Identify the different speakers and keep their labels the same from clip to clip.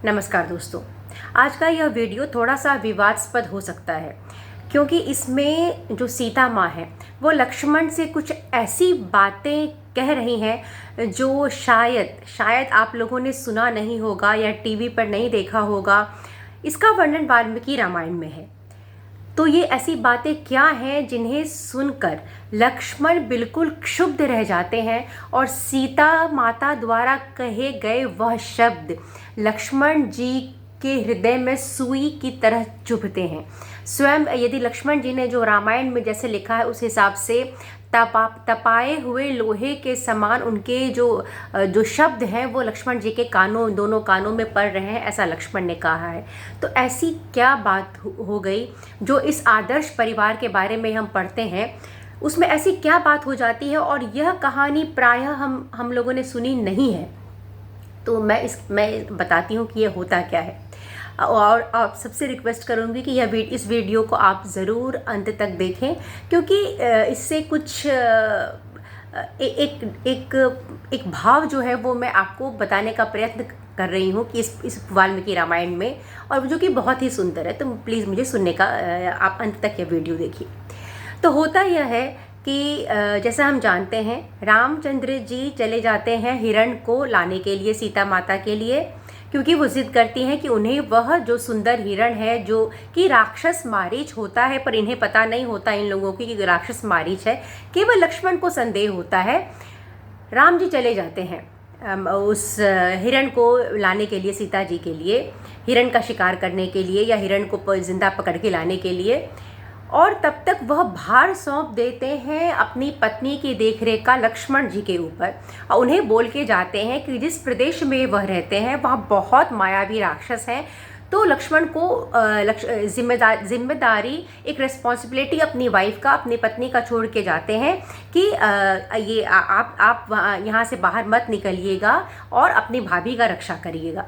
Speaker 1: नमस्कार दोस्तों। आज का यह वीडियो थोड़ा सा विवादास्पद हो सकता है क्योंकि इसमें जो सीता माँ है वो लक्ष्मण से कुछ ऐसी बातें कह रही हैं जो शायद आप लोगों ने सुना नहीं होगा या टीवी पर नहीं देखा होगा। इसका वर्णन वाल्मीकि रामायण में है। तो ये ऐसी बातें क्या हैं जिन्हें सुनकर लक्ष्मण बिल्कुल क्षुब्ध रह जाते हैं और सीता माता द्वारा कहे गए वह शब्द लक्ष्मण जी के हृदय में सुई की तरह चुभते हैं। स्वयं यदि लक्ष्मण जी ने जो रामायण में जैसे लिखा है उस हिसाब से तपाए हुए लोहे के समान उनके जो शब्द हैं वो लक्ष्मण जी के दोनों कानों में पड़ रहे हैं, ऐसा लक्ष्मण ने कहा है। तो ऐसी क्या बात हो गई जो इस आदर्श परिवार के बारे में हम पढ़ते हैं उसमें ऐसी क्या बात हो जाती है और यह कहानी प्रायः हम लोगों ने सुनी नहीं है। तो मैं बताती हूँ कि यह होता क्या है और आप सबसे रिक्वेस्ट करूँगी कि इस वीडियो को आप ज़रूर अंत तक देखें क्योंकि इससे कुछ एक भाव जो है वो मैं आपको बताने का प्रयत्न कर रही हूँ कि इस वाल्मीकि रामायण में, और जो कि बहुत ही सुंदर है। तो प्लीज़ मुझे सुनने का आप अंत तक यह वीडियो देखिए। तो होता यह है कि जैसा हम जानते हैं रामचंद्र जी चले जाते हैं हिरण को लाने के लिए सीता माता के लिए, क्योंकि वो जिद करती हैं कि उन्हें वह जो सुंदर हिरण है जो कि राक्षस मारीच होता है, पर इन्हें पता नहीं होता इन लोगों की कि राक्षस मारीच है, केवल लक्ष्मण को संदेह होता है। राम जी चले जाते हैं उस हिरण को लाने के लिए, सीता जी के लिए, हिरण का शिकार करने के लिए या हिरण को जिंदा पकड़ के लाने के लिए। और तब तक वह भार सौंप देते हैं अपनी पत्नी की देखरेख का लक्ष्मण जी के ऊपर और उन्हें बोल के जाते हैं कि जिस प्रदेश में वह रहते हैं वहाँ बहुत मायावी राक्षस हैं। तो लक्ष्मण को जिम्मेदारी, एक रिस्पॉन्सिबिलिटी अपनी वाइफ का, अपनी पत्नी का छोड़ के जाते हैं कि ये आप यहाँ से बाहर मत निकलिएगा और अपनी भाभी का रक्षा करिएगा।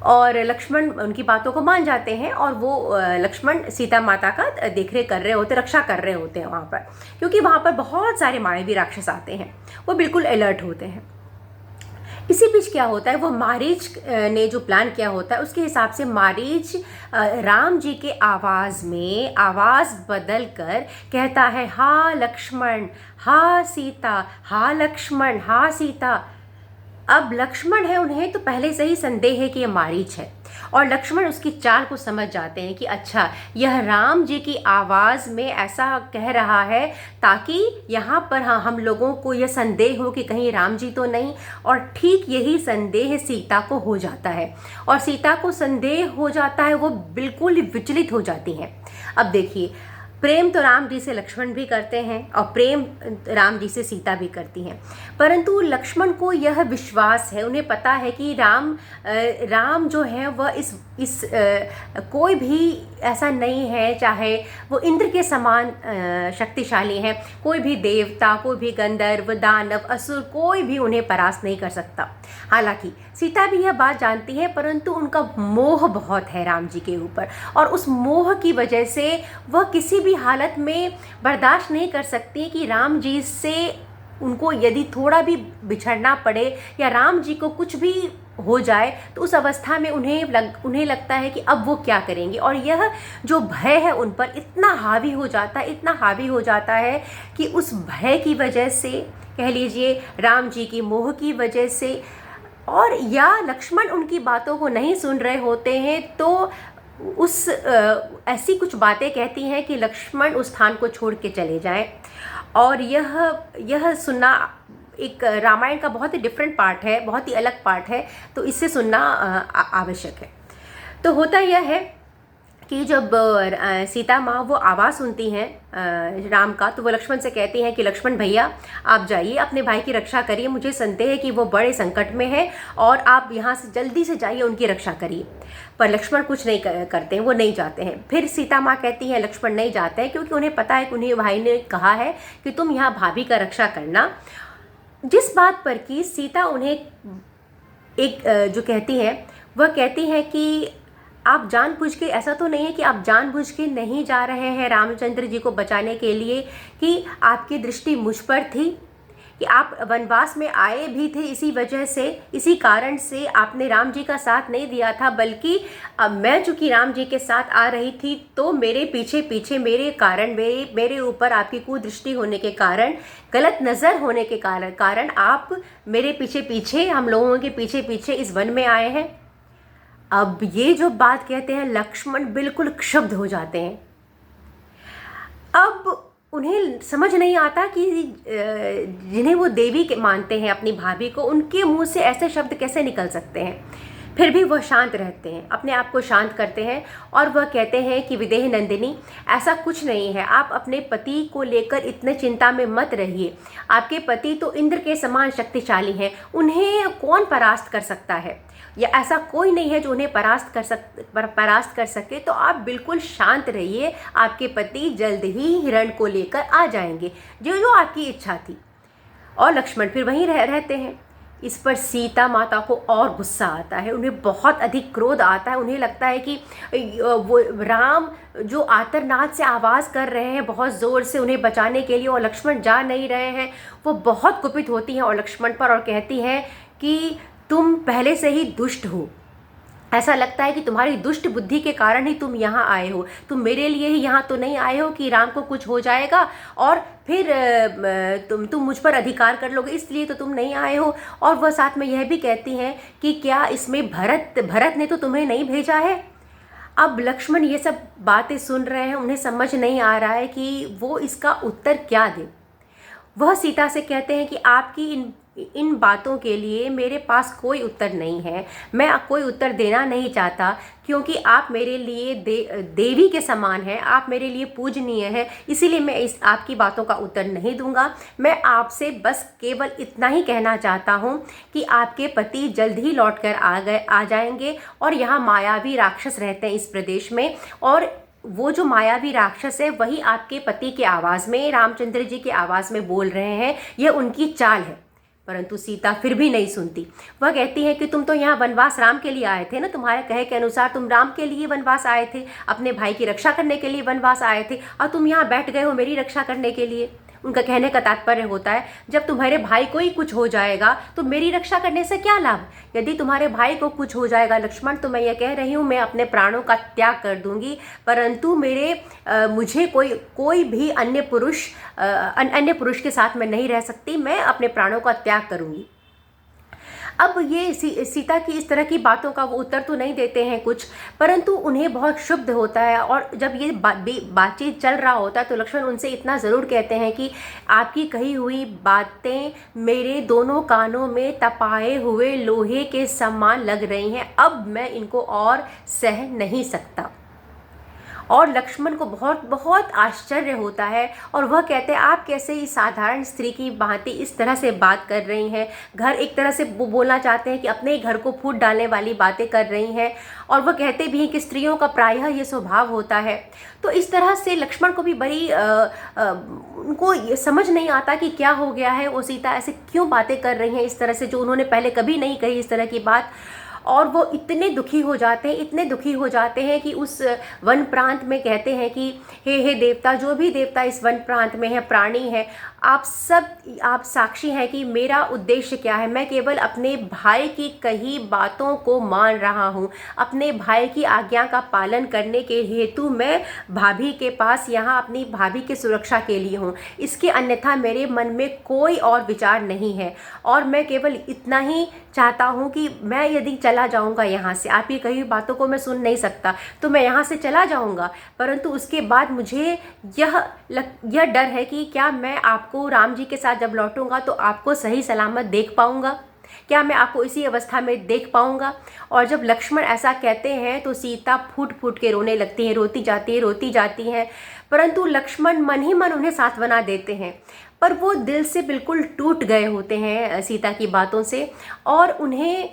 Speaker 1: और लक्ष्मण उनकी बातों को मान जाते हैं और वो लक्ष्मण सीता माता का देखरेख कर रहे होते, रक्षा कर रहे होते हैं वहाँ पर, क्योंकि वहाँ पर बहुत सारे मायावी राक्षस आते हैं। वो बिल्कुल अलर्ट होते हैं। इसी बीच क्या होता है, वो मारीच ने जो प्लान किया होता है उसके हिसाब से मारीच राम जी के आवाज़ में आवाज़ बदल कर कहता है, हा लक्ष्मण, हा सीता, हा लक्ष्मण, हा सीता। अब लक्ष्मण है, उन्हें तो पहले से ही संदेह है कि यह मारीच है और लक्ष्मण उसकी चाल को समझ जाते हैं कि अच्छा यह राम जी की आवाज़ में ऐसा कह रहा है ताकि यहाँ पर हम लोगों को यह संदेह हो कि कहीं राम जी तो नहीं। और ठीक यही संदेह सीता को हो जाता है और सीता को संदेह हो जाता है, वो बिल्कुल विचलित हो जाती हैं। अब देखिए, प्रेम तो राम जी से लक्ष्मण भी करते हैं और प्रेम राम जी से सीता भी करती हैं, परंतु लक्ष्मण को यह विश्वास है, उन्हें पता है कि राम जो है वह इस कोई भी ऐसा नहीं है, चाहे वो इंद्र के समान शक्तिशाली हैं, कोई भी देवता, कोई भी गंधर्व, दानव, असुर, कोई भी उन्हें परास्त नहीं कर सकता। हालांकि सीता भी यह बात जानती है, परंतु उनका मोह बहुत है राम जी के ऊपर और उस मोह की वजह से वह किसी भी हालत में बर्दाश्त नहीं कर सकती कि राम जी से उनको यदि थोड़ा भी बिछड़ना पड़े या राम जी को कुछ भी हो जाए तो उस अवस्था में उन्हें लगता है कि अब वो क्या करेंगे। और यह जो भय है उन पर इतना हावी हो जाता है कि उस भय की वजह से, कह लीजिए राम जी की मोह की वजह से, और या लक्ष्मण उनकी बातों को नहीं सुन रहे होते हैं तो ऐसी कुछ बातें कहती हैं कि लक्ष्मण उस स्थान को छोड़ के चले जाएं। और यह सुनना एक रामायण का बहुत ही डिफरेंट पार्ट है, बहुत ही अलग पार्ट है, तो इसे सुनना आवश्यक है। तो होता यह है कि जब सीता माँ वो आवाज़ सुनती हैं राम का, तो वो लक्ष्मण से कहती हैं कि लक्ष्मण भैया आप जाइए, अपने भाई की रक्षा करिए, मुझे संदेह है कि वो बड़े संकट में है और आप यहाँ से जल्दी से जाइए, उनकी रक्षा करिए। पर लक्ष्मण कुछ नहीं करते हैं, वो नहीं जाते हैं। फिर सीता माँ कहती है लक्ष्मण नहीं जाते हैं क्योंकि उन्हें पता है कि उन्हें भाई ने कहा है कि तुम यहाँ भाभी का रक्षा करना। जिस बात पर कि सीता उन्हें एक जो कहती है, वह कहती है कि आप जानबूझ के, ऐसा तो नहीं है कि आप जानबूझ के नहीं जा रहे हैं रामचंद्र जी को बचाने के लिए, कि आपकी दृष्टि मुझ पर थी, कि आप वनवास में आए भी थे इसी वजह से, इसी कारण से आपने राम जी का साथ नहीं दिया था, बल्कि मैं चूँकि राम जी के साथ आ रही थी तो मेरे पीछे पीछे मेरे कारण, मेरे ऊपर आपकी कुदृष्टि होने के कारण, गलत नज़र होने के कारण आप मेरे पीछे पीछे, हम लोगों के पीछे पीछे इस वन में आए हैं। अब ये जो बात कहते हैं लक्ष्मण बिल्कुल क्षुब्ध हो जाते हैं। अब उन्हें समझ नहीं आता कि जिन्हें वो देवी के मानते हैं, अपनी भाभी को, उनके मुंह से ऐसे शब्द कैसे निकल सकते हैं। फिर भी वह शांत रहते हैं, अपने आप को शांत करते हैं और वह कहते हैं कि विदेह नंदिनी, ऐसा कुछ नहीं है, आप अपने पति को लेकर इतने चिंता में मत रहिए। आपके पति तो इंद्र के समान शक्तिशाली हैं, उन्हें कौन परास्त कर सकता है, या ऐसा कोई नहीं है जो उन्हें परास्त कर सके। तो आप बिल्कुल शांत रहिए, आपके पति जल्द ही हिरण को लेकर आ जाएंगे, जो जो आपकी इच्छा थी। और लक्ष्मण फिर वहीं रहते हैं। इस पर सीता माता को और गुस्सा आता है, उन्हें बहुत अधिक क्रोध आता है। उन्हें लगता है कि वो राम जो आर्तनाद से आवाज़ कर रहे हैं बहुत ज़ोर से उन्हें बचाने के लिए, और लक्ष्मण जा नहीं रहे हैं, वो बहुत कुपित होती हैं और लक्ष्मण पर, और कहती हैं कि तुम पहले से ही दुष्ट हो, ऐसा लगता है कि तुम्हारी दुष्ट बुद्धि के कारण ही तुम यहाँ आए हो, तुम मेरे लिए ही यहाँ तो नहीं आए हो कि राम को कुछ हो जाएगा और फिर तुम मुझ पर अधिकार कर लोगे, इसलिए तो तुम नहीं आए हो। और वह साथ में यह भी कहती हैं कि क्या इसमें भरत ने तो तुम्हें नहीं भेजा है। अब लक्ष्मण ये सब बातें सुन रहे हैं, उन्हें समझ नहीं आ रहा है कि वो इसका उत्तर क्या दें। वह सीता से कहते हैं कि आपकी इन बातों के लिए मेरे पास कोई उत्तर नहीं है, मैं कोई उत्तर देना नहीं चाहता, क्योंकि आप मेरे लिए देवी के समान हैं, आप मेरे लिए पूजनीय हैं, इसीलिए मैं आपकी बातों का उत्तर नहीं दूंगा। मैं आपसे बस केवल इतना ही कहना चाहता हूं कि आपके पति जल्द ही लौट कर आ जाएंगे, और यहाँ मायावी राक्षस रहते हैं इस प्रदेश में, और वो जो मायावी राक्षस है वही आपके पति की आवाज़ में, रामचंद्र जी की आवाज़ में बोल रहे हैं, यह उनकी चाल है। परंतु सीता फिर भी नहीं सुनती। वह कहती है कि तुम तो यहाँ वनवास राम के लिए आए थे ना, तुम्हारे कहे के अनुसार तुम राम के लिए वनवास आए थे, अपने भाई की रक्षा करने के लिए वनवास आए थे, और तुम यहाँ बैठ गए हो मेरी रक्षा करने के लिए। उनका कहने का तात्पर्य होता है, जब तुम्हारे भाई को ही कुछ हो जाएगा तो मेरी रक्षा करने से क्या लाभ। यदि तुम्हारे भाई को कुछ हो जाएगा लक्ष्मण, तो मैं ये कह रही हूँ, मैं अपने प्राणों का त्याग कर दूंगी, परंतु मुझे कोई भी अन्य पुरुष के साथ मैं नहीं रह सकती, मैं अपने प्राणों का त्याग करूंगी। अब ये सीता की इस तरह की बातों का वो उत्तर तो नहीं देते हैं कुछ, परंतु उन्हें बहुत क्षुब्ध होता है। और जब ये बातचीत चल रहा होता है तो लक्ष्मण उनसे इतना ज़रूर कहते हैं कि आपकी कही हुई बातें मेरे दोनों कानों में तपाए हुए लोहे के समान लग रही हैं, अब मैं इनको और सह नहीं सकता। और लक्ष्मण को बहुत बहुत आश्चर्य होता है, और वह कहते हैं आप कैसे इस साधारण स्त्री की भांति इस तरह से बात कर रही हैं। घर एक तरह से बोलना चाहते हैं कि अपने ही घर को फूट डालने वाली बातें कर रही हैं, और वह कहते भी हैं कि स्त्रियों का प्रायः ये स्वभाव होता है। तो इस तरह से लक्ष्मण को भी बड़ी उनको ये समझ नहीं आता कि क्या हो गया है, वो सीता ऐसे क्यों बातें कर रही हैं इस तरह से, जो उन्होंने पहले कभी नहीं कही इस तरह की बात। और वो इतने दुखी हो जाते हैं कि उस वन प्रांत में कहते हैं कि हे देवता, जो भी देवता इस वन प्रांत में है, प्राणी है, आप साक्षी हैं कि मेरा उद्देश्य क्या है। मैं केवल अपने भाई की कही बातों को मान रहा हूँ, अपने भाई की आज्ञा का पालन करने के हेतु मैं भाभी के पास यहाँ अपनी भाभी की सुरक्षा के लिए हूँ, इसके अन्यथा मेरे मन में कोई और विचार नहीं है। और मैं केवल इतना ही चाहता हूँ कि मैं यदि चला जाऊँगा यहाँ से, आपकी कही बातों को मैं सुन नहीं सकता, तो मैं यहाँ से चला जाऊँगा, परंतु उसके बाद मुझे यह डर है कि क्या मैं आपको राम जी के साथ जब लौटूंगा तो आपको सही सलामत देख पाऊँगा, क्या मैं आपको इसी अवस्था में देख पाऊँगा। और जब लक्ष्मण ऐसा कहते हैं तो सीता फूट फूट के रोने लगती है, रोती जाती हैं, परंतु लक्ष्मण मन ही मन उन्हें सांत्वना देते हैं, पर वो दिल से बिल्कुल टूट गए होते हैं सीता की बातों से, और उन्हें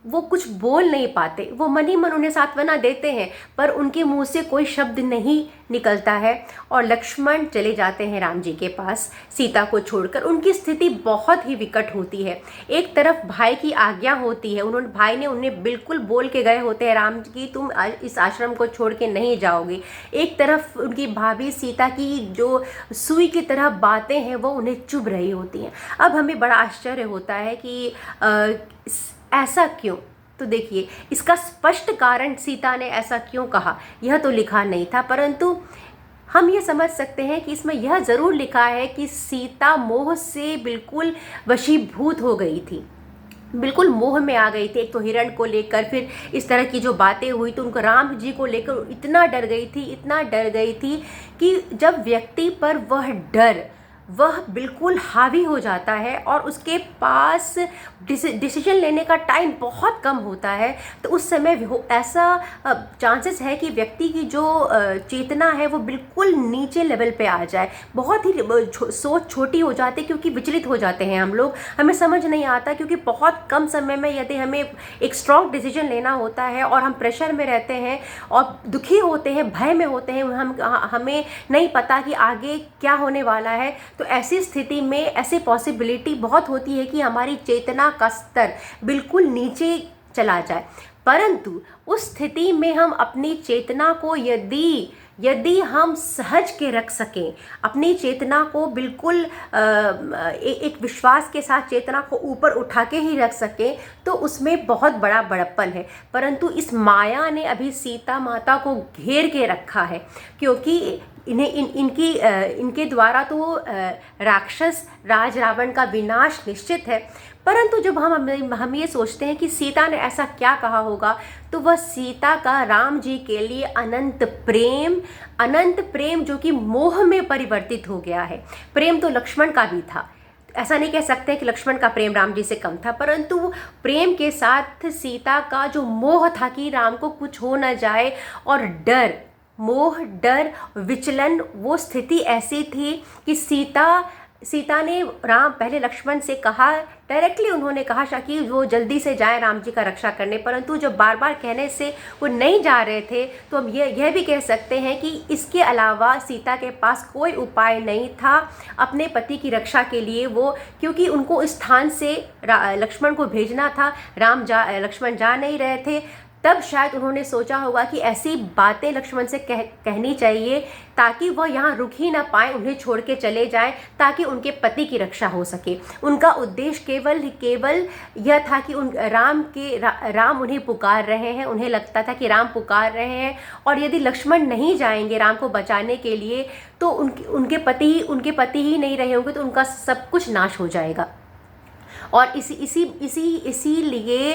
Speaker 1: वो कुछ बोल नहीं पाते, वो मन ही मन उन्हें सांत्वना देते हैं, पर उनके मुंह से कोई शब्द नहीं निकलता है। और लक्ष्मण चले जाते हैं राम जी के पास सीता को छोड़कर। उनकी स्थिति बहुत ही विकट होती है। एक तरफ भाई की आज्ञा होती है, भाई ने उन्हें बिल्कुल बोल के गए होते हैं राम की तुम इस आश्रम को छोड़ के नहीं जाओगे। एक तरफ उनकी भाभी सीता की जो सुई की तरह बातें हैं वो उन्हें चुभ रही होती हैं। अब हमें बड़ा आश्चर्य होता है कि ऐसा क्यों। तो देखिए, इसका स्पष्ट कारण सीता ने ऐसा क्यों कहा यह तो लिखा नहीं था, परंतु हम ये समझ सकते हैं कि इसमें यह ज़रूर लिखा है कि सीता मोह से बिल्कुल वशीभूत हो गई थी, बिल्कुल मोह में आ गई थी। एक तो हिरण को लेकर, फिर इस तरह की जो बातें हुई तो उनको राम जी को लेकर इतना डर गई थी, इतना डर गई थी कि जब व्यक्ति पर वह बिल्कुल हावी हो जाता है और उसके पास डिसीजन लेने का टाइम बहुत कम होता है, तो उस समय ऐसा चांसेस है कि व्यक्ति की जो चेतना है वो बिल्कुल नीचे लेवल पे आ जाए। बहुत ही सोच छोटी हो जाती है, क्योंकि विचलित हो जाते हैं हम लोग, हमें समझ नहीं आता, क्योंकि बहुत कम समय में यदि हमें एक स्ट्रॉन्ग डिसीजन लेना होता है और हम प्रेशर में रहते हैं और दुखी होते हैं, भय में होते हैं, हमें नहीं पता कि आगे क्या होने वाला है, तो ऐसी स्थिति में ऐसी पॉसिबिलिटी बहुत होती है कि हमारी चेतना का स्तर बिल्कुल नीचे चला जाए। परंतु उस स्थिति में हम अपनी चेतना को यदि हम सहज के रख सकें, अपनी चेतना को बिल्कुल एक विश्वास के साथ चेतना को ऊपर उठा के ही रख सकें, तो उसमें बहुत बड़ा बड़प्पन है। परंतु इस माया ने अभी सीता माता को घेर के रखा है, क्योंकि इनके द्वारा तो राक्षस राज रावण का विनाश निश्चित है। परंतु जब हम ये सोचते हैं कि सीता ने ऐसा क्या कहा होगा, तो वह सीता का राम जी के लिए अनंत प्रेम जो कि मोह में परिवर्तित हो गया है। प्रेम तो लक्ष्मण का भी था, ऐसा नहीं कह सकते कि लक्ष्मण का प्रेम राम जी से कम था, परंतु प्रेम के साथ सीता का जो मोह था कि राम को कुछ हो न जाए, और मोह, डर, विचलन, वो स्थिति ऐसी थी कि सीता ने पहले लक्ष्मण से कहा, डायरेक्टली उन्होंने कहा कि वो जल्दी से जाए राम जी का रक्षा करने, परंतु जब बार बार कहने से वो नहीं जा रहे थे, तो हम यह भी कह सकते हैं कि इसके अलावा सीता के पास कोई उपाय नहीं था अपने पति की रक्षा के लिए। वो क्योंकि उनको इस स्थान से लक्ष्मण को भेजना था, लक्ष्मण जा नहीं रहे थे, तब शायद उन्होंने सोचा होगा कि ऐसी बातें लक्ष्मण से कहनी चाहिए ताकि वह यहाँ रुक ही ना पाए, उन्हें छोड़ के चले जाएं, ताकि उनके पति की रक्षा हो सके। उनका उद्देश्य केवल यह था कि राम उन्हें पुकार रहे हैं, उन्हें लगता था कि राम पुकार रहे हैं, और यदि लक्ष्मण नहीं जाएंगे राम को बचाने के लिए, तो उनके पति ही नहीं रहे होंगे, तो उनका सब कुछ नाश हो जाएगा। और इसीलिए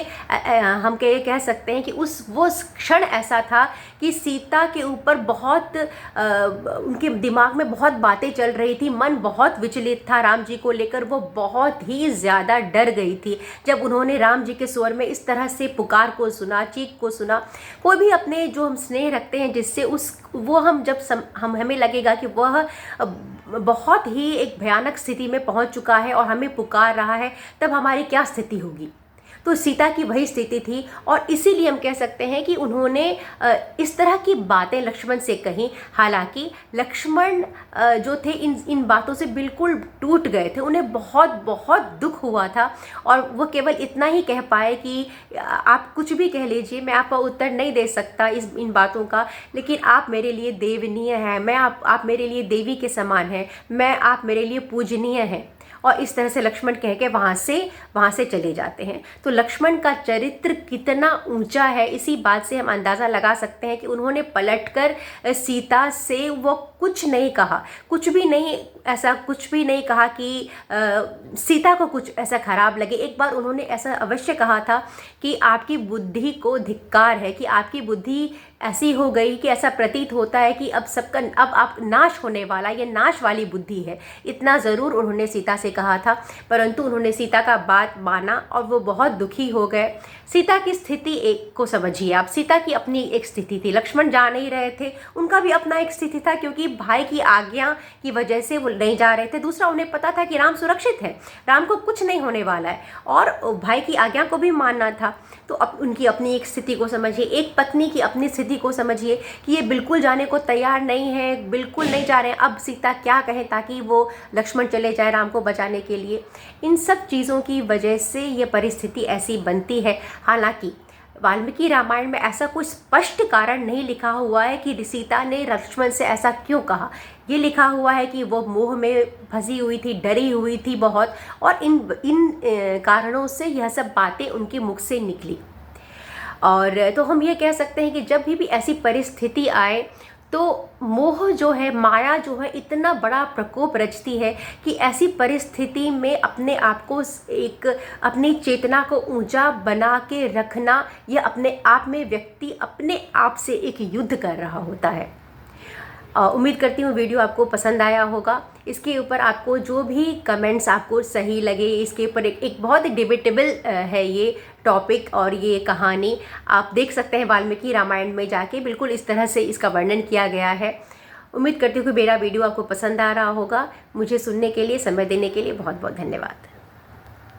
Speaker 1: हम कह सकते हैं कि वो क्षण ऐसा था कि सीता के ऊपर बहुत उनके दिमाग में बहुत बातें चल रही थी, मन बहुत विचलित था राम जी को लेकर। वो बहुत ही ज़्यादा डर गई थी जब उन्होंने राम जी के स्वर में इस तरह से पुकार को सुना, चीख को सुना। कोई भी अपने जो हम स्नेह रखते हैं जिससे हमें लगेगा कि वह बहुत ही एक भयानक स्थिति में पहुंच चुका है और हमें पुकार रहा है, तब हमारी क्या स्थिति होगी। तो सीता की वही स्थिति थी, और इसीलिए हम कह सकते हैं कि उन्होंने इस तरह की बातें लक्ष्मण से कहीं। हालांकि लक्ष्मण जो थे इन बातों से बिल्कुल टूट गए थे, उन्हें बहुत बहुत दुख हुआ था, और वो केवल इतना ही कह पाए कि आप कुछ भी कह लीजिए, मैं आपका उत्तर नहीं दे सकता इन बातों का, लेकिन आप मेरे लिए देवनीय हैं, आप मेरे लिए देवी के समान हैं, आप मेरे लिए पूजनीय हैं। और इस तरह से लक्ष्मण कह के वहाँ से चले जाते हैं। तो लक्ष्मण का चरित्र कितना ऊंचा है, इसी बात से हम अंदाज़ा लगा सकते हैं कि उन्होंने पलटकर सीता से वो कुछ नहीं कहा, कुछ भी नहीं कहा कि सीता को कुछ ऐसा खराब लगे। एक बार उन्होंने ऐसा अवश्य कहा था कि आपकी बुद्धि को धिक्कार है, कि आपकी बुद्धि ऐसी हो गई कि ऐसा प्रतीत होता है कि अब आप नाश होने वाला, ये नाश वाली बुद्धि है। इतना ज़रूर उन्होंने सीता से कहा था, परंतु उन्होंने सीता का बात माना और वो बहुत दुखी हो गए। सीता की स्थिति को समझिए आप, सीता की अपनी एक स्थिति थी, लक्ष्मण जा नहीं रहे थे, उनका भी अपना एक स्थिति था, क्योंकि भाई की आज्ञा की वजह से वो नहीं जा रहे थे, दूसरा उन्हें पता था कि राम सुरक्षित है, राम को कुछ नहीं होने वाला है, और भाई की आज्ञा को भी मानना था। तो अब उनकी अपनी एक स्थिति को समझिए, एक पत्नी की अपनी स्थिति को समझिए कि ये बिल्कुल जाने को तैयार नहीं है, बिल्कुल नहीं जा रहे हैं। अब सीता क्या कहें ताकि वो लक्ष्मण चले जाए राम को बचाने के लिए। इन सब चीज़ों की वजह से ये परिस्थिति ऐसी बनती है। हालांकि वाल्मीकि रामायण में ऐसा कोई स्पष्ट कारण नहीं लिखा हुआ है कि सीता ने लक्ष्मण से ऐसा क्यों कहा। ये लिखा हुआ है कि वो मोह में फंसी हुई थी, डरी हुई थी बहुत, और इन कारणों से यह सब बातें उनके मुख से निकली। और तो हम ये कह सकते हैं कि जब भी ऐसी परिस्थिति आए तो मोह जो है, माया जो है, इतना बड़ा प्रकोप रचती है कि ऐसी परिस्थिति में अपने आप को एक, अपनी चेतना को ऊंचा बना के रखना, यह अपने आप में व्यक्ति अपने आप से एक युद्ध कर रहा होता है। उम्मीद करती हूँ वीडियो आपको पसंद आया होगा। इसके ऊपर आपको जो भी कमेंट्स आपको सही लगे, इसके ऊपर एक बहुत ही डिबेटेबल है ये टॉपिक और ये कहानी, आप देख सकते हैं वाल्मीकि रामायण में जाके, बिल्कुल इस तरह से इसका वर्णन किया गया है। उम्मीद करती हूँ कि मेरा वीडियो आपको पसंद आ रहा होगा। मुझे सुनने के लिए, समय देने के लिए बहुत बहुत धन्यवाद।